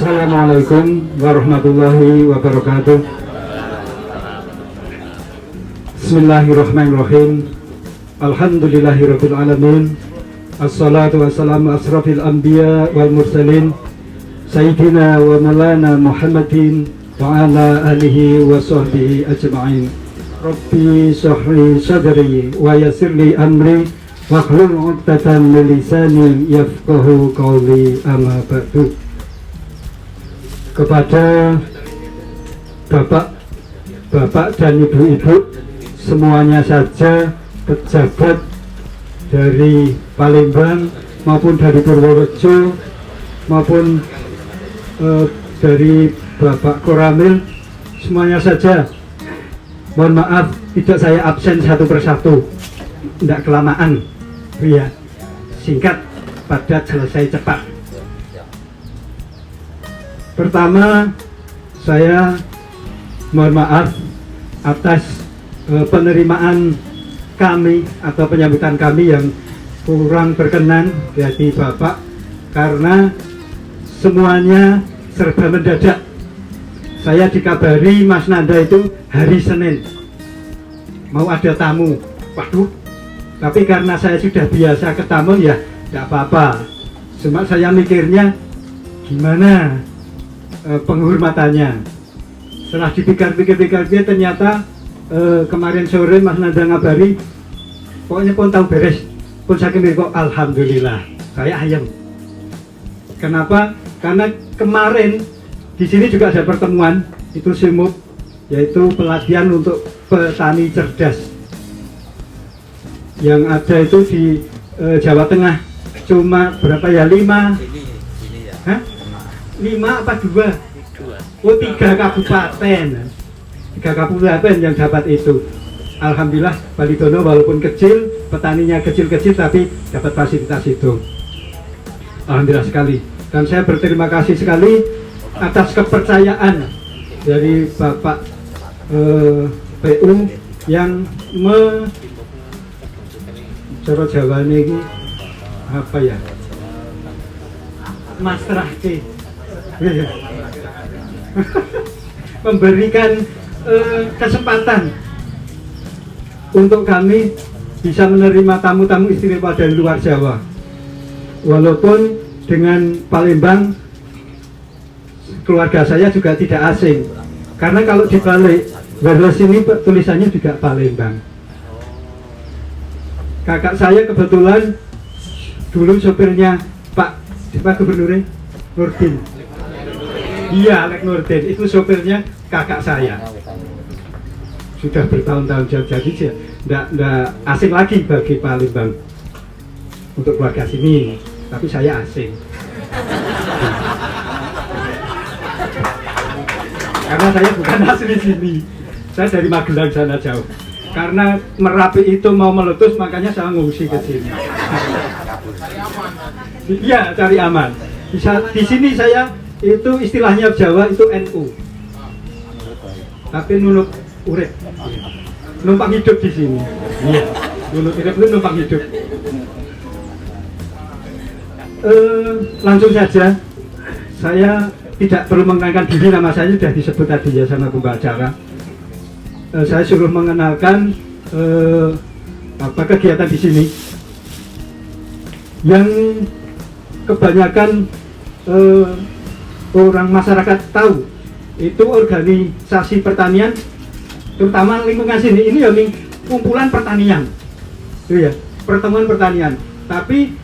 Assalamualaikum warahmatullahi wabarakatuh. Bismillahirrahmanirrahim. Alhamdulillahirabbil alamin. Assalatu wassalamu asrafil anbiya wal mursalin sayyidina wa maulana Muhammadin wa ala alihi wa sahbihi ajma'in. Rabbi shrah sadri wa yassir li amri wahlul 'uqdatam min lisani yafqahu qawli, amma ba'du. Kepada bapak dan ibu-ibu semuanya saja, pejabat dari Palembang maupun dari Purworejo maupun dari Bapak Koramil, semuanya saja mohon maaf tidak saya absen satu persatu, tidak kelamaan ya, singkat padat selesai cepat. Pertama, saya mohon maaf atas penerimaan kami atau penyambutan kami yang kurang berkenan di hati Bapak, karena semuanya serba mendadak. Saya dikabari Mas Nanda itu hari Senin mau ada tamu. Waduh, tapi karena saya sudah biasa ke tamu ya tidak apa-apa. Cuma saya mikirnya gimana penghormatannya. Setelah dipikir-pikir ternyata kemarin sore Mas Nanda ngabari pokoknya pun tahu beres pun saya kok alhamdulillah saya ayam. Kenapa? Karena kemarin di sini juga ada pertemuan itu SIMUP, yaitu pelatihan untuk petani cerdas yang ada itu di Jawa Tengah. Cuma berapa ya, 5 apa 2? Oh, 3 kabupaten. 3 kabupaten yang dapat itu. Alhamdulillah Balitono walaupun kecil, petaninya kecil-kecil tapi dapat fasilitas itu. Alhamdulillah sekali. Dan saya berterima kasih sekali atas kepercayaan dari Bapak PU yang cara Jawa ini apa ya? Masrahke. Memberikan kesempatan untuk kami bisa menerima tamu-tamu istimewa dari luar Jawa, walaupun dengan Palembang keluarga saya juga tidak asing, karena kalau dibalik Wireless ini tulisannya juga Palembang. Kakak saya kebetulan dulu sopirnya Pak Gubernur Nurdin. Iya, Lek Nurdin itu sopirnya kakak saya. Sudah bertahun-tahun, jadi tidak asing lagi bagi Palembang untuk keluarga sini, tapi saya asing. Karena saya bukan asli sini, saya dari Magelang sana jauh. Karena Merapi itu mau meletus, makanya saya ngungsi ke sini. Iya, cari aman. Di sini saya itu istilahnya Jawa itu NU, tapi nunuk urip, numpang hidup di sini. Iya, nunuk urip itu numpang hidup. Langsung saja, saya tidak perlu mengenalkan diri, nama saya sudah disebut tadi ya sama pembicara. Saya suruh mengenalkan apa kegiatan di sini yang kebanyakan orang masyarakat tahu itu organisasi pertanian, terutama lingkungan sini ini ya kumpulan pertanian, itu ya, pertemuan pertanian. Tapi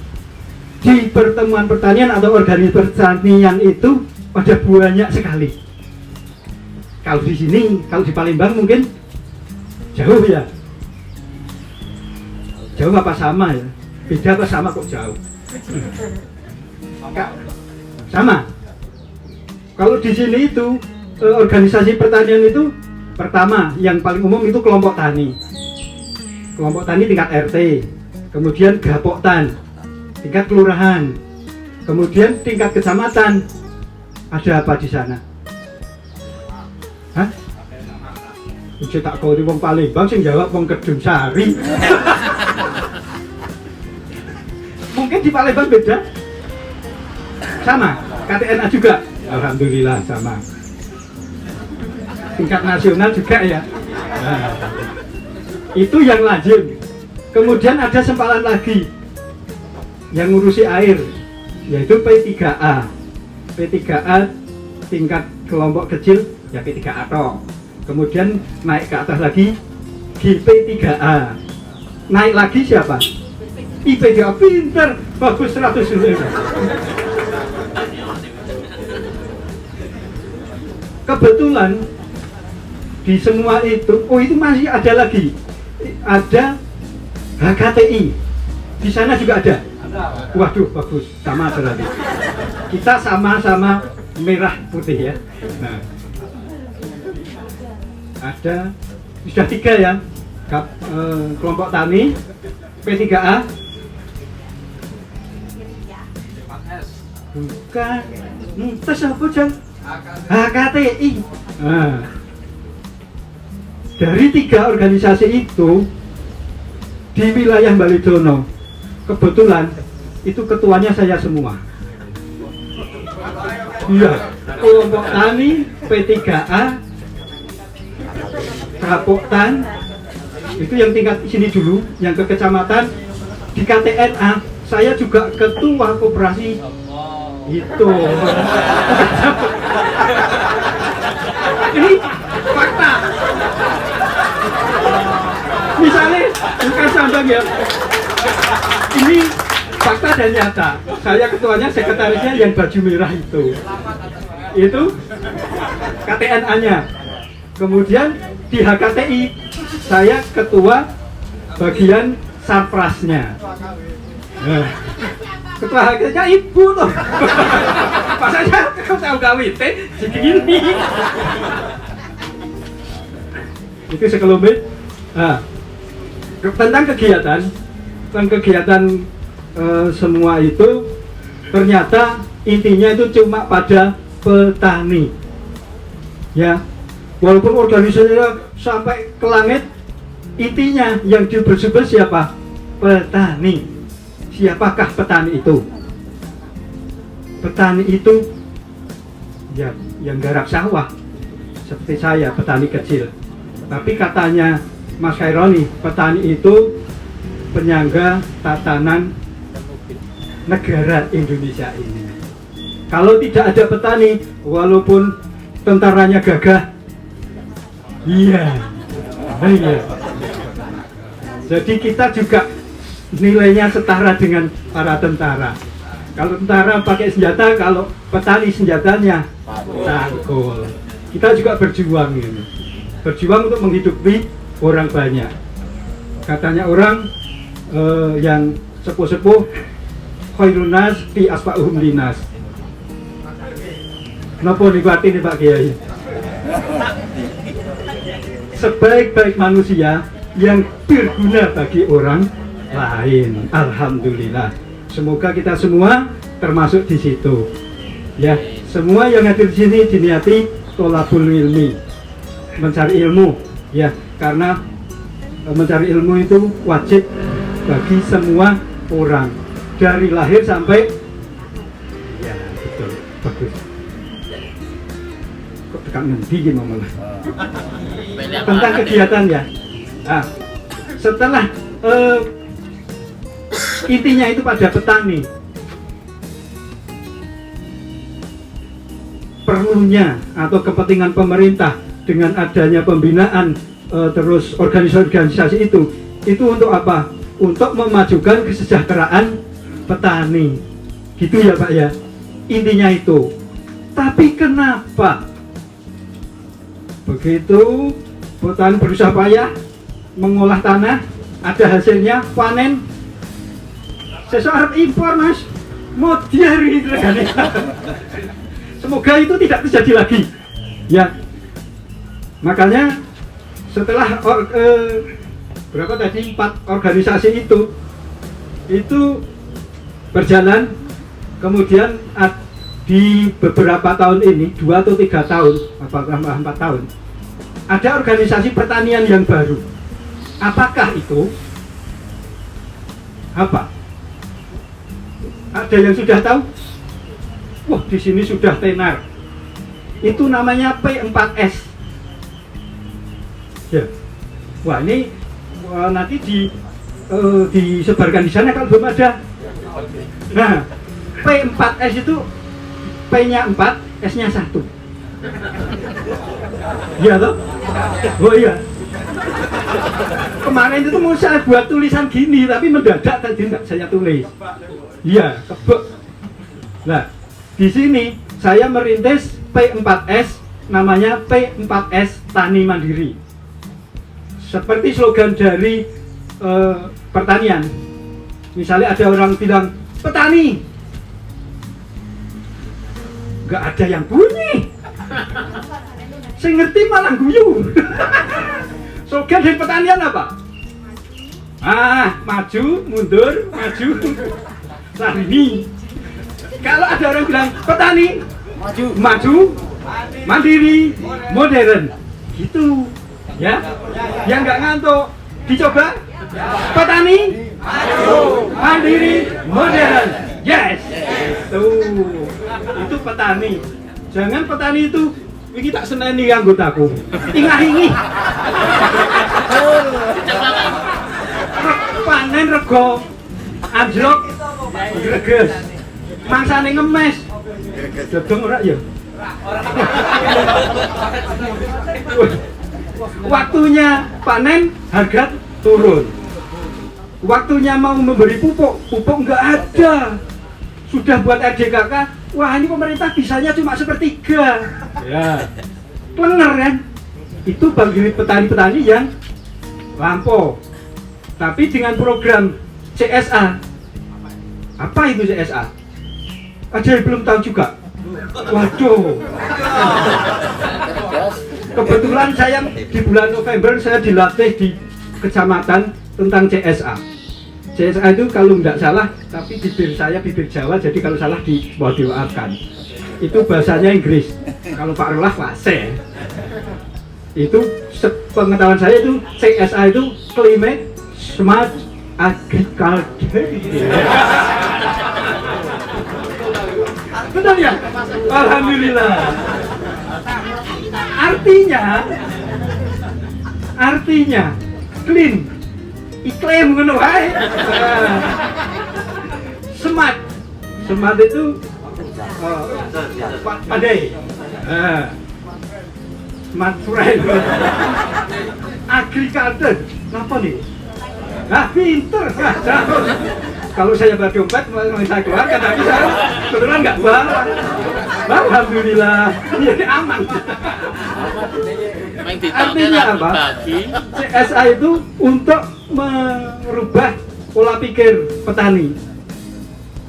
di pertemuan pertanian atau organisasi pertanian itu ada banyak sekali. Kalau di sini, kalau di Palembang mungkin jauh ya. Jauh apa sama ya? Beda apa sama kok jauh? Sama. Kalau di sini itu organisasi pertanian itu pertama yang paling umum itu kelompok tani. Kelompok tani tingkat RT, kemudian Gapoktan, tingkat kelurahan, kemudian tingkat kecamatan. Ada apa di sana? Hah? Uji tak kau di wong Palembang sing jawab wong Kedung Sari. Mungkin di Palembang beda. Sama, KTNA juga. Alhamdulillah sama. Tingkat nasional juga ya. Nah, itu yang lazim. Kemudian ada sempalan lagi yang ngurusi air, yaitu P3A. P3A tingkat kelompok kecil ya P3A toh. Kemudian naik ke atas lagi GP3A. Naik lagi siapa? IP3A. Pinter, bagus 100 dulu. Kebetulan di semua itu, oh itu masih ada lagi, ada HKTI. Di sana juga ada. Waduh, bagus, sama berarti. Kita sama-sama merah putih ya. Nah, ada sudah 3 ya. Kelompok tani, P3A, bukan, terus apa Jang? HKTI. Nah, dari 3 organisasi itu di wilayah Balidono, kebetulan itu ketuanya saya semua. Iya, kelompok tani, P3A, Kapoktan, itu yang tingkat sini dulu, yang ke kecamatan. Di KTNA saya juga ketua koperasi itu. Ini fakta. Misalnya bukan sambang ya, ini fakta dan nyata. Saya ketuanya, sekretarisnya yang baju merah itu KTNA-nya. Kemudian di HKTI saya ketua bagian sarprasnya. Nah, ketua HKTI ibu tuh. Pas saya tahu kawin segini. Itu sekelumit. Nah, tentang kegiatan semua itu ternyata intinya itu cuma pada petani. Ya. Walaupun organisasinya sampai ke langit, intinya yang dibersuber siapa? Petani. Siapakah petani itu? Petani itu ya yang garap sawah, seperti saya, petani kecil. Tapi katanya Mas Khaironi, petani itu penyangga tatanan negara Indonesia ini. Kalau tidak ada petani, walaupun tentaranya gagah, iya. Jadi kita juga nilainya setara dengan para tentara. Kalau tentara pakai senjata, kalau petani senjatanya tangkul. Kita juga berjuang ini. Berjuang untuk menghidupi orang banyak. Katanya orang yang sepuh-sepuh, khairun nas fi asfa'uhum linas. Kenapa nikmati nih Pak Kiai? Sebaik-baik manusia yang berguna bagi orang lain. Alhamdulillah. Semoga kita semua termasuk di situ. Ya, semua yang hadir di sini diniati tholabul ilmi, mencari ilmu. Ya, karena mencari ilmu itu wajib bagi semua orang dari lahir sampai. Ya, betul, bagus. Kok tekan nanti gimana? Tentang kegiatan ya. Nah, setelah intinya itu pada petani, perlunya atau kepentingan pemerintah dengan adanya pembinaan terus organisasi itu untuk apa? Untuk memajukan kesejahteraan petani, gitu ya Pak ya. Intinya itu. Tapi kenapa begitu petani berusaha payah mengolah tanah, ada hasilnya panen, seseorang impor Mas, mau diari gitu kan? Semoga itu tidak terjadi lagi. Ya, makanya setelah berapa tadi 4 organisasi itu berjalan, kemudian di beberapa tahun ini 2 atau 3 tahun, apakah 4 tahun, ada organisasi pertanian yang baru. Apakah itu? Apa? Ada yang sudah tahu? Wah, di sini sudah tenar Itu namanya P4S. Ya. Wah, ini nanti disebarkan di sana kalau belum ada. Nah, P4S itu P-nya 4, S-nya 1. Iya toh? Oh iya. Kemarin itu mau saya buat tulisan gini, tapi mendadak tadi enggak saya tulis. Iya, kebek. Nah, di sini saya merintis P4S, namanya P4S Tani Mandiri. Seperti slogan dari pertanian. Misalnya ada orang bilang, petani, nggak ada yang bunyi. Saya ngerti malah guyu. Slogan dari pertanian apa? Maju, mundur, maju. Nah ini, kalau ada orang bilang petani, maju, mandiri, modern, gitu, ya. Yang nggak ngantuk, dicoba. Petani, maju, mandiri, modern, yes. Tuh, itu petani. Jangan petani itu, ini tak seneni anggotaku. Ingah-ingih. Panen rego, anjlok, greges. Mangsane ngemes. Dodong ora ya? Waktunya panen, harga turun. Waktunya mau memberi pupuk nggak ada. Sudah buat RDKK, wah ini pemerintah bisanya cuma sepertiga. Ya, klenger kan? Itu bagi petani-petani yang lampau. Tapi dengan program CSA, apa itu CSA? Ada yang belum tahu juga. Waduh. Kebetulan saya di bulan November saya dilatih di kecamatan tentang CSA. CSA itu kalau tidak salah, tapi bibir saya bibir Jawa, jadi kalau salah mau dimaafkan. Itu bahasanya Inggris. Kalau Pak Rolah fase. Itu pengetahuan saya itu CSA itu Climate Smart Agriculture. Betul ya? Alhamdulillah. Artinya clean, iklim ngono wae. Smart itu pandai. Smart friend. Agriculture, apa nih? Pinter. Kalau saya bawa dompet, mau saya keluarkan, tapi saya kebetulan nggak bawa. Alhamdulillah, ini aman. Artinya apa? CSA itu untuk merubah pola pikir petani.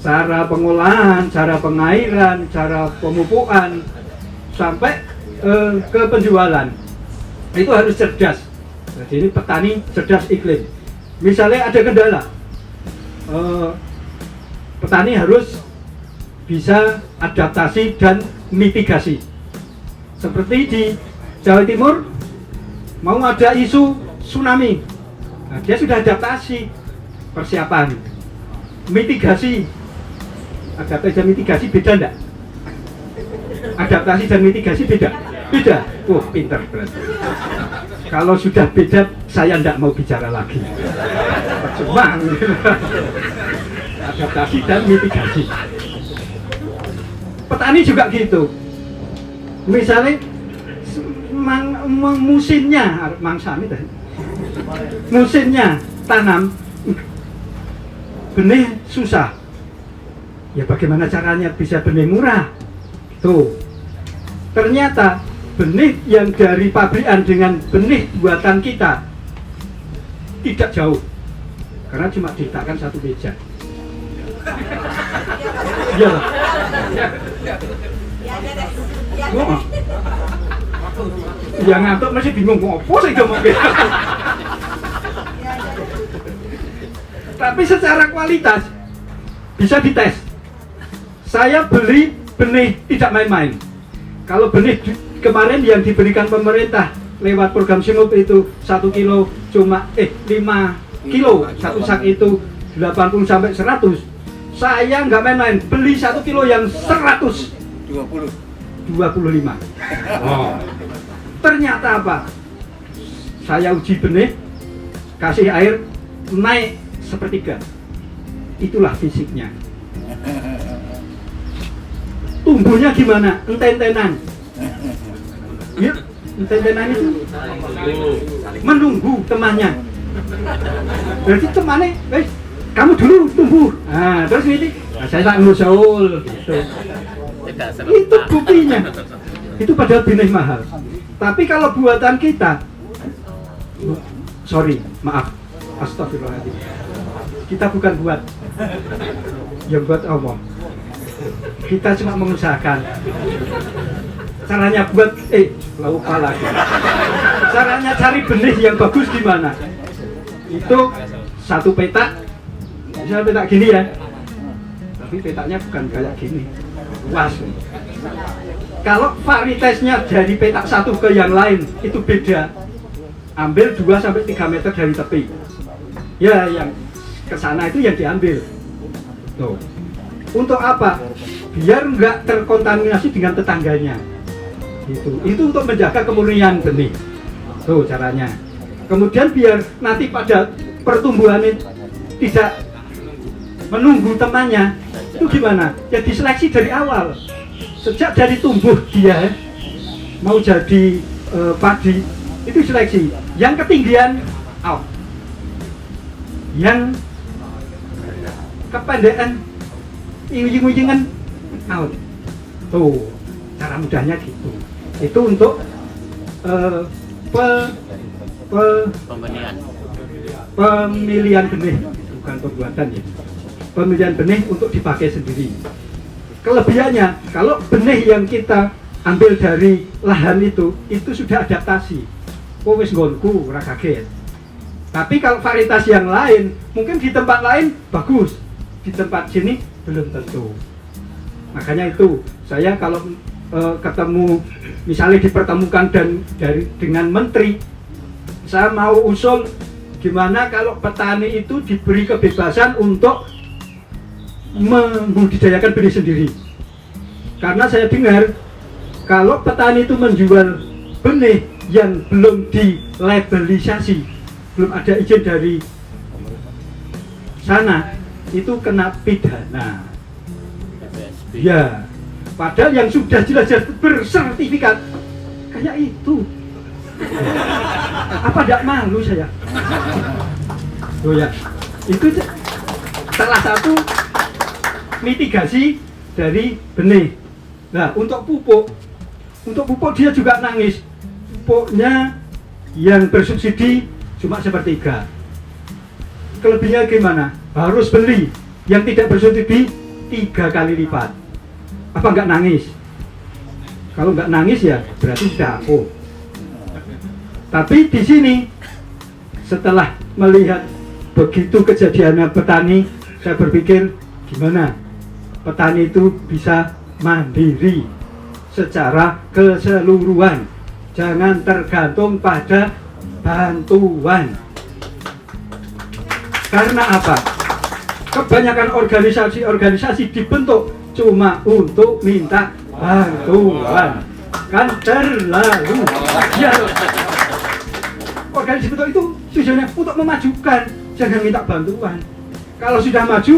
Cara pengolahan, cara pengairan, cara pemupukan, sampai ke penjualan. Itu harus cerdas. Jadi ini petani cerdas iklim. Misalnya ada kendala, petani harus bisa adaptasi dan mitigasi. Seperti di Jawa Timur mau ada isu tsunami, nah, dia sudah adaptasi, persiapan, mitigasi. Adaptasi dan mitigasi beda enggak? Adaptasi dan mitigasi beda? Beda. Pinter berarti. Kalau sudah beda, saya enggak mau bicara lagi. Percuma. Adaptasi dan mitigasi. Petani juga gitu. Misalnya musimnya tanam benih susah. Ya bagaimana caranya bisa benih murah? Tuh. Ternyata benih yang dari pabrikan dengan benih buatan kita tidak jauh. Karena cuma diletakkan satu meja. Iya lah. Oh. Yang ngantuk masih bingung apa sih ngomong gitu. Tapi secara kualitas bisa dites. Saya beli benih tidak main-main. Kalau benih kemarin yang diberikan pemerintah lewat program SIMUP itu 1 kilo cuma 5 kilo, satu sak itu 80 sampai 100. Saya nggak main-main, beli 1 kilo yang 120. 25. Oh. Ternyata apa? Saya uji benih, kasih air, naik sepertiga. Itulah fisiknya. Tumbuhnya gimana? Enten-entenan. Ya, enten-entenan itu menunggu temannya. Berarti temannya, kamu dulu tumbuh. Nah, terus ini, saya tak ngusul. Gitu. Itu buktinya. Itu padahal benih mahal. Tapi kalau buatan kita, sorry, maaf, astagfirullahaladzim. Kita bukan buat, yang buat Allah. Kita cuma mengusahakan. Caranya buat, lupa lagi. Caranya cari benih yang bagus gimana? Itu satu petak, misalnya petak gini ya. Tapi petaknya bukan kayak gini, luas. Kalau varitasnya dari petak satu ke yang lain itu beda. Ambil 2-3 meter dari tepi. Ya, yang ke sana itu yang diambil. Tuh. Untuk apa? Biar nggak terkontaminasi dengan tetangganya. Itu untuk menjaga kemurnian benih. Tuh caranya. Kemudian biar nanti pada pertumbuhan tidak menunggu temannya. Itu gimana? Ya diseleksi dari awal. Sejak dari tumbuh dia mau jadi padi itu seleksi. Yang ketinggian out. Yang kependekan ujung-ujungan out. Tuh, cara mudahnya gitu. Itu untuk pemilihan benih, bukan pembuatan ya. Pemilihan benih untuk dipakai sendiri. Kelebihannya, kalau benih yang kita ambil dari lahan itu sudah adaptasi. Wis nggonku ora kaget. Tapi kalau varietas yang lain, mungkin di tempat lain bagus, di tempat sini belum tentu. Makanya itu saya kalau ketemu, misalnya dipertemukan dengan menteri, saya mau usul gimana kalau petani itu diberi kebebasan untuk membudidayakan benih sendiri. Karena saya dengar kalau petani itu menjual benih yang belum dilabelisasi, belum ada izin dari sana, itu kena pidana. Ya, padahal yang sudah jelas-jelas bersertifikat kayak itu. Apa tidak malu saya? Oh ya, itu salah satu mitigasi dari benih. Nah, untuk pupuk dia juga nangis. Pupuknya yang bersubsidi cuma sepertiga. Kelebihannya gimana? Harus beli yang tidak bersubsidi 3 kali lipat. Apa enggak nangis? Kalau enggak nangis ya berarti sudah aku. Tapi di sini setelah melihat begitu kejadiannya petani, saya berpikir gimana petani itu bisa mandiri secara keseluruhan, jangan tergantung pada bantuan. Karena apa? Kebanyakan organisasi dibentuk cuma untuk minta bantuan, kan terlalu ya. Organisasi bentuk itu tujuannya untuk memajukan, jangan minta bantuan. Kalau sudah maju,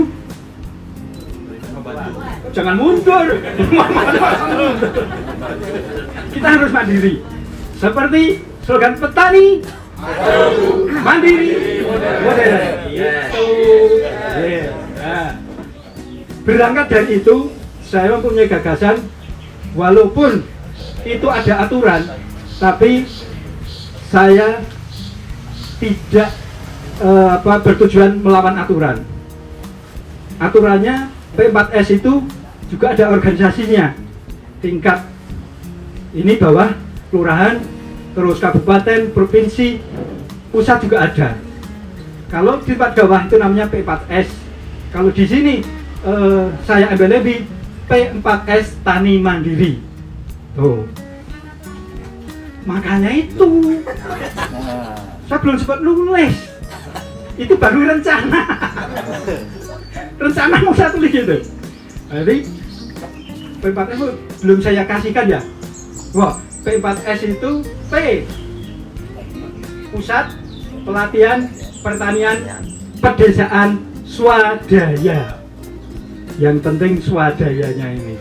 jangan mundur. Kita harus mandiri. Seperti slogan petani mandiri modern. Berangkat dari itu, saya mempunyai gagasan, walaupun itu ada aturan, tapi saya tidak bertujuan melawan aturan. Aturannya P4S itu juga ada organisasinya, tingkat ini bawah, kelurahan, terus kabupaten, provinsi, pusat juga ada. Kalau di tingkat bawah itu namanya P4S. Kalau di sini saya ambil lebih P4S Tani Mandiri. Tuh. Makanya itu saya belum sempat nulis. Itu baru rencana. Rencana mau saya tulis gitu. Jadi P4S belum saya kasihkan ya. Wah, P4S itu P Pusat Pelatihan Pertanian Pedesaan Swadaya. Yang penting swadayanya ini.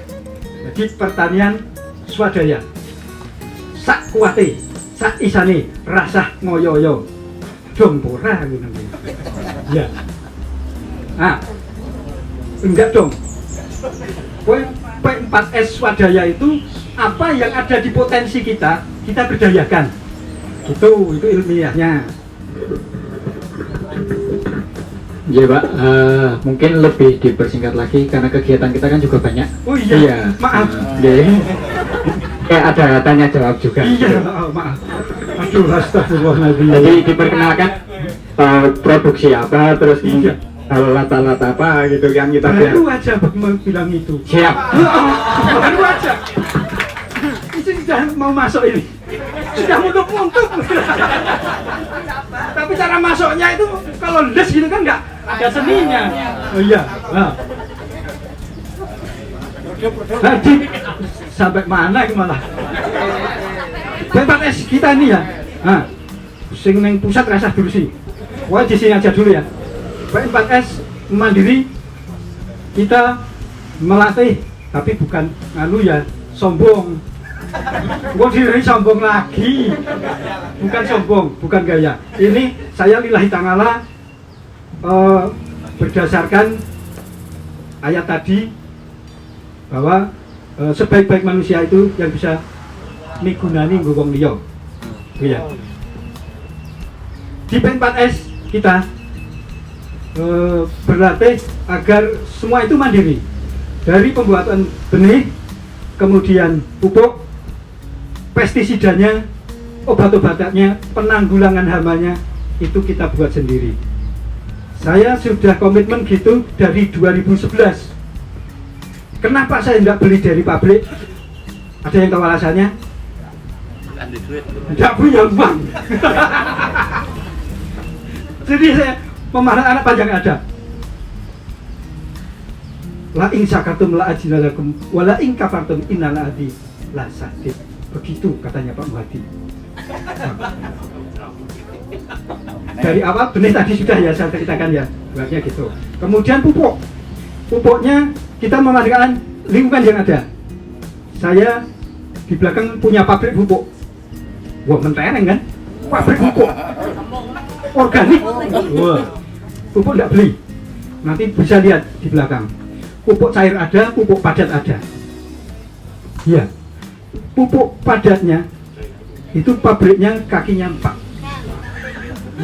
Jadi pertanian swadaya. Sak kuate, sak isane, rasah ngoyo-yo. Dong pora gitu nanti. Ya. Ah. Enggak dong. P4S swadaya itu apa yang ada di potensi kita berdayakan. Itu ilmiahnya. Ya Pak, mungkin lebih dipersingkat lagi karena kegiatan kita kan juga banyak. Oh iya, maaf. Kayak ada tanya jawab juga. Iya, maaf. Aduh, astagfirullahaladzim. Jadi diperkenalkan produksi apa, terus mungkin alat-alat apa gitu yang kita baru aja bilang itu. Siap. Baru aja. Ini sudah mau masuk ini. Sudah muntuk-muntuk. Tapi cara masuknya itu kalau les gitu kan nggak ada seninya. Oh iya. Nah. Jadi sampai mana ini malah? P4S kita ini ya. Nah, sing neng pusat rasa dulu sih. Wah di sini aja dulu ya. P4S mandiri kita melatih, tapi bukan ya sombong. Gua diri sombong lagi, bukan sombong, bukan gaya. Ini saya lillahi ta'ala berdasarkan ayat tadi bahwa sebaik-baik manusia itu yang bisa migunani wong liya. Ya. Di P4S kita berlatih agar semua itu mandiri, dari pembuatan benih, kemudian pupuk, pestisidanya, obat-obatannya, penanggulangan hamanya itu kita buat sendiri. Saya sudah komitmen gitu dari 2011. Kenapa saya tidak beli dari pabrik? Ada yang tahu alasannya? Tidak punya uang. Jadi saya pemarah anak panjang ada. La in syakartum la ajinalakum wa la in kafartum innal adi la sadid. Begitu katanya Pak Muhadi. Dari awal benih tadi sudah ya saya ceritakan ya, buatnya gitu. Kemudian pupuk. Pupuknya kita memanfaatkan lingkungan yang ada. Saya di belakang punya pabrik pupuk. Wah, mentereng kan? Pabrik pupuk organik. Wah, pupuk tidak beli. Nanti bisa lihat di belakang. Pupuk cair ada, pupuk padat ada. Iya. Pupuk padatnya itu pabriknya kakinya 4.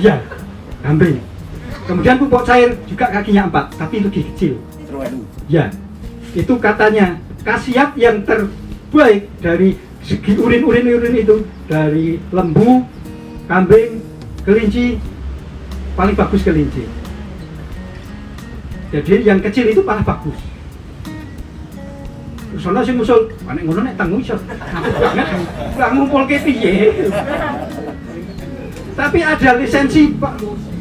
Iya, gampang. Kemudian pupuk cair juga kakinya 4, tapi lebih kecil. Ya, itu katanya khasiat yang terbaik dari segi urin itu dari lembu, kambing, kelinci, paling bagus kelinci. Jadi yang kecil itu paling bagus. Soalnya sih musul, panik ngono nek tanggung iso. Gak ngumpulke piye. Tapi ada lisensi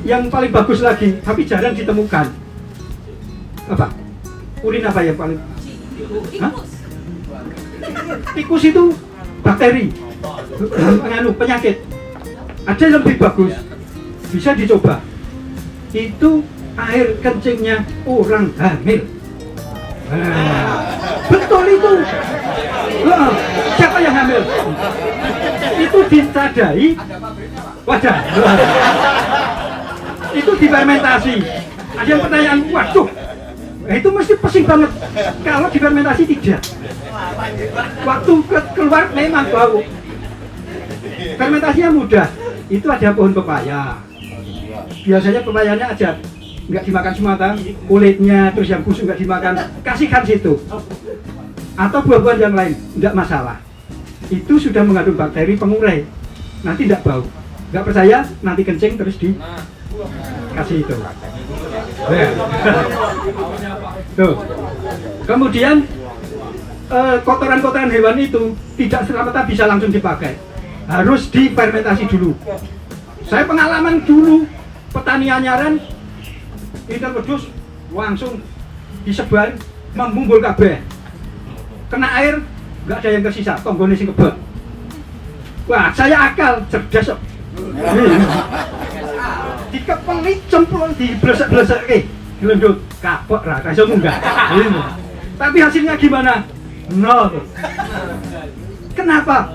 yang paling bagus lagi, tapi jarang ditemukan. Apa? Urin apa yang paling? Tikus. Tikus itu bakteri, penyakit. Ada yang lebih bagus, bisa dicoba. Itu air kencingnya orang hamil. Betul itu. Siapa yang hamil? Itu ditadai wadah. Itu difermentasi. Ada yang pertanyaan, waduh, itu mesti pesing banget. Kalau difermentasi tidak. Waktu keluar memang bau. Fermentasinya mudah. Itu ada pohon pepaya. Biasanya pepayanya aja nggak dimakan semua, kulitnya, terus yang busuk nggak dimakan, kasihkan situ. Atau buah-buahan yang lain, nggak masalah. Itu sudah mengandung bakteri pengurai, nanti nggak bau. Nggak percaya, nanti kencing terus dikasih itu. Tuh. Kemudian kotoran-kotoran hewan itu tidak serta-merta bisa langsung dipakai, harus difermentasi dulu. Saya pengalaman dulu petani anyaran ini terpedus langsung disebar membumbul kabeh. kena air nggak ada yang tersisa, tonggone sing kebak. Wah, saya akal cerdas kok. Dikepeli cemplung diblesek-blesekke. Glendut kapok ra iso munggah. Tapi hasilnya gimana? Nol. Kenapa?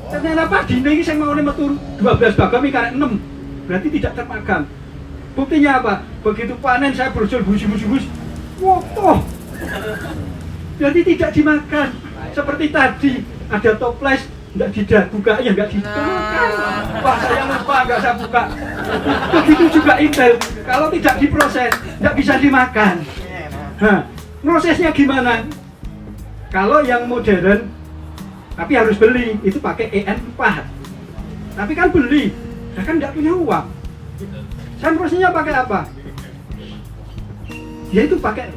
Ternyata padine iki sing maune metu 12 bagam iki karek 6. Berarti tidak termakan. Buktinya apa? Begitu panen saya brojol bus-bus. Wotoh. Jadi tidak dimakan. Seperti tadi ada toples enggak buka ya enggak diturunkan. Wah, saya lupa enggak saya buka. Begitu juga Intel. Kalau tidak diproses enggak bisa dimakan. Nah, prosesnya gimana? Kalau yang modern tapi harus beli, itu pakai EN4. Tapi kan beli, saya kan enggak punya uang. Saya prosesnya pakai apa? Yaitu pakai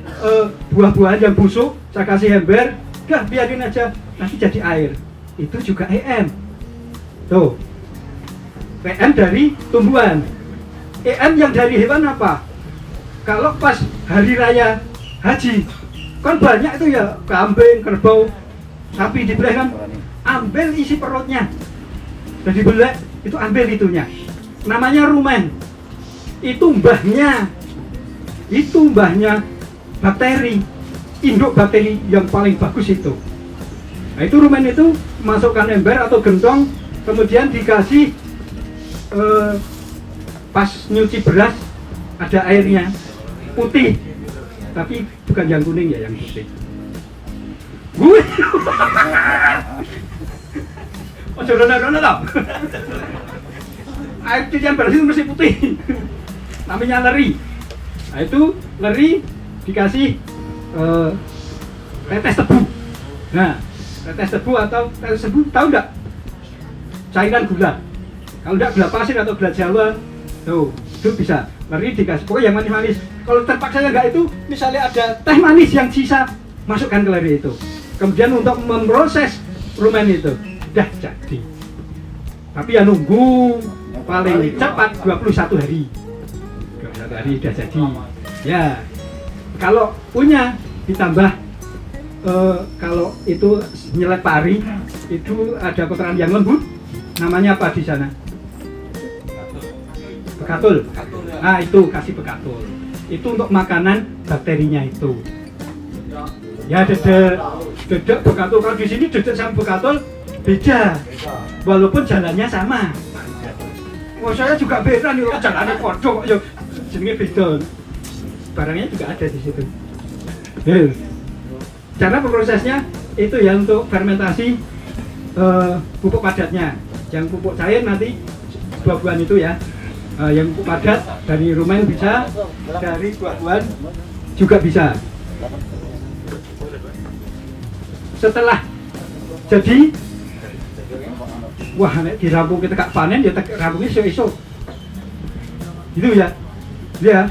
buah-buahan yang busuk, saya kasih ember, dah biarin aja, nanti jadi air. Itu juga EM. Tuh, EM dari tumbuhan. EM yang dari hewan apa? Kalau pas hari raya haji, kan banyak itu ya, kambing, kerbau, sapi dibeleh kan, ambil isi perutnya. Dan dibeleh, itu ambil itunya. Namanya rumen. Itu mbahnya bakteri, induk bakteri yang paling bagus itu. Nah, itu rumen itu masukkan ember atau gentong, kemudian dikasih pas nyuci beras ada airnya putih, tapi bukan yang kuning ya, yang putih. Gue, oh jodoh-jodoh tau. Air cucian beras itu mesti putih. Namanya leri. Nah, itu leri dikasih tetes tebu. Nah, tetes tebu atau tetes tebu tahu enggak? Cairan gula. Kalau enggak gula pasir atau gula Jawa, tuh, itu bisa. Leri dikasih, pokoknya yang manis-manis. Kalau terpaksa enggak itu, misalnya ada teh manis yang sisa, masukkan ke leri itu. Kemudian untuk memproses rumen itu, dah jadi. Tapi ya nunggu paling cepat 21 hari. 21 hari sudah jadi. Ya, kalau punya ditambah kalau itu nyelek pari, itu ada kotoran yang lembut. Namanya apa di sana? Bekatul. Ah, itu kasih bekatul. Itu untuk makanan bakterinya itu. Ya, dedek bekatul. Kalau di sini dedek sama bekatul beda. Walaupun jalannya sama. Wah, saya juga beda nih, jalannya kodok, yo jenenge beda. Barangnya juga ada di situ. Cara prosesnya itu ya untuk fermentasi pupuk padatnya. Yang pupuk cair nanti buah-buahan itu ya. Yang pupuk padat dari rumen bisa, dari buah-buahan juga bisa. Setelah jadi, wah nek dirampung kita gak panen ya rampungnya iso-iso. Gitu ya. Ya.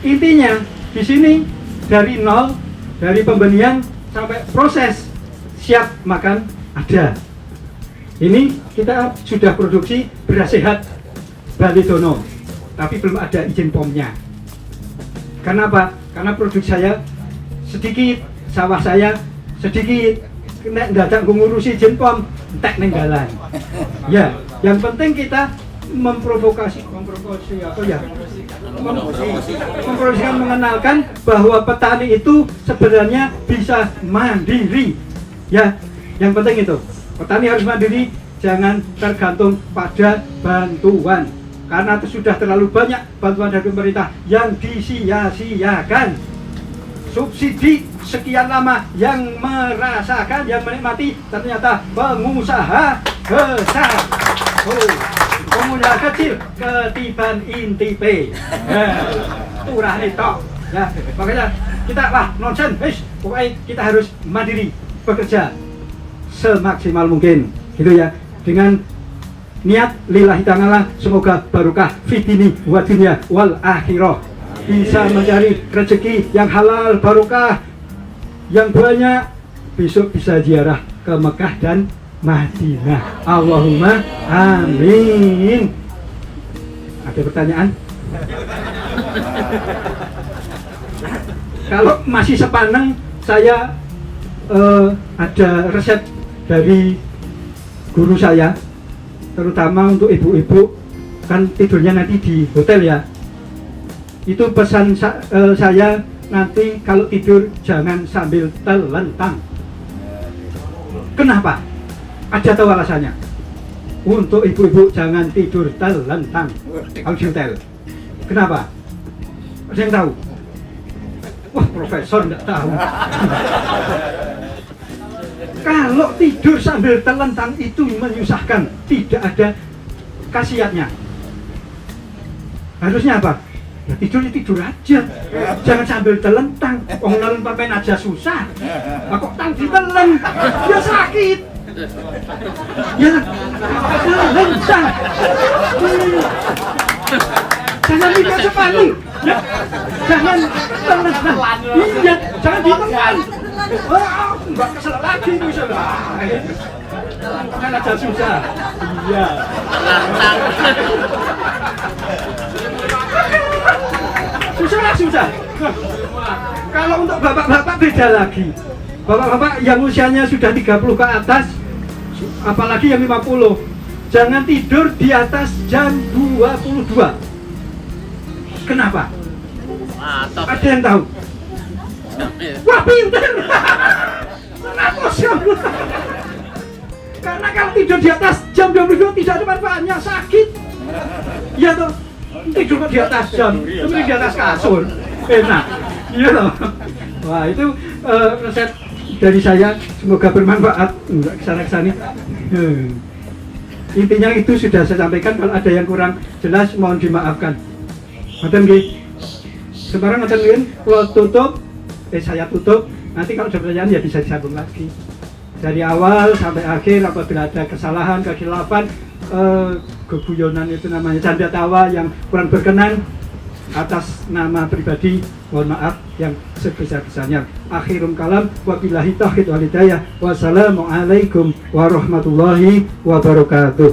Intinya di sini dari nol, dari pembenihan sampai proses siap makan ada. Ini kita sudah produksi beras sehat Bali Dono, tapi belum ada izin POM-nya. Karena apa? Karena produksi saya sedikit, sawah saya sedikit, nek dadak ngurusi izin POM, entek ning dalan. Ya, yang penting kita memprovokasi apa ya? Mempromosikan, mengenalkan bahwa petani itu sebenarnya bisa mandiri. Ya, yang penting itu. Petani harus mandiri, jangan tergantung pada bantuan. Karena sudah terlalu banyak bantuan dari pemerintah yang disia-siakan. Subsidi sekian lama yang merasakan, yang menikmati ternyata pengusaha besar. Pengusaha kecil ketiban intipe. Turah tok. Ya, makanya kita nonsen, pokoknya kita harus mandiri bekerja semaksimal mungkin, gitu ya. Dengan niat lillahi ta'ala, semoga barokah fitini wa dunya wal akhirah, bisa mencari rezeki yang halal, barokah yang banyak, besok bisa ziarah ke Mekah dan Madinah. Allahumma amin. Ada pertanyaan? Kalau masih sepaneng, saya ada resep dari guru saya, terutama untuk ibu-ibu kan tidurnya nanti di hotel ya. Itu pesan saya nanti kalau tidur jangan sambil telentang. Kenapa? Aja tahu alasannya. Untuk ibu-ibu jangan tidur telentang kalau di hotel. Kenapa? Ada yang tahu? Wah, profesor enggak tahu. Kalau tidur sambil telentang itu menyusahkan, tidak ada khasiatnya. Harusnya apa? Ya tidur aja, jangan sambil telentang. Orang nelen pakai aja susah. Kok tang ditelen, ya sakit. Ya, telentang. Jangan tidak sepatu. Ya, jangan telentang. Iya, jangan ditelan. Oh, enggak kesel lagi misalnya. Kan aja susah. Iya. Susah. Kalau untuk bapak-bapak beda lagi. Bapak-bapak yang usianya sudah 30 ke atas, apalagi yang 50, jangan tidur di atas jam 22. Kenapa? Ada yang tahu? Wah, pintar. 100 jam. Karena kalau tidur di atas jam 22 tidak ada manfaatnya, sakit. Iya toh? Tidur di atas jam, tapi di atas kasur, enak. Iya toh? Wah, itu resep dari saya, semoga bermanfaat. Enggak kesana-kesana. Intinya itu sudah saya sampaikan. Kalau ada yang kurang jelas mohon dimaafkan. Ngoten nggih. Sekarang ngoten nggih, kalau tutup, saya tutup. Nanti kalau ada pertanyaan ya bisa disambung lagi. Dari awal sampai akhir, apabila ada kesalahan, kekhilafan, keguyonan itu namanya canda tawa yang kurang berkenan, atas nama pribadi mohon maaf yang sebesar-besarnya. Akhirul kalam, wabillahi taufiq wal hidayah. Wassalamualaikum warahmatullahi wabarakatuh.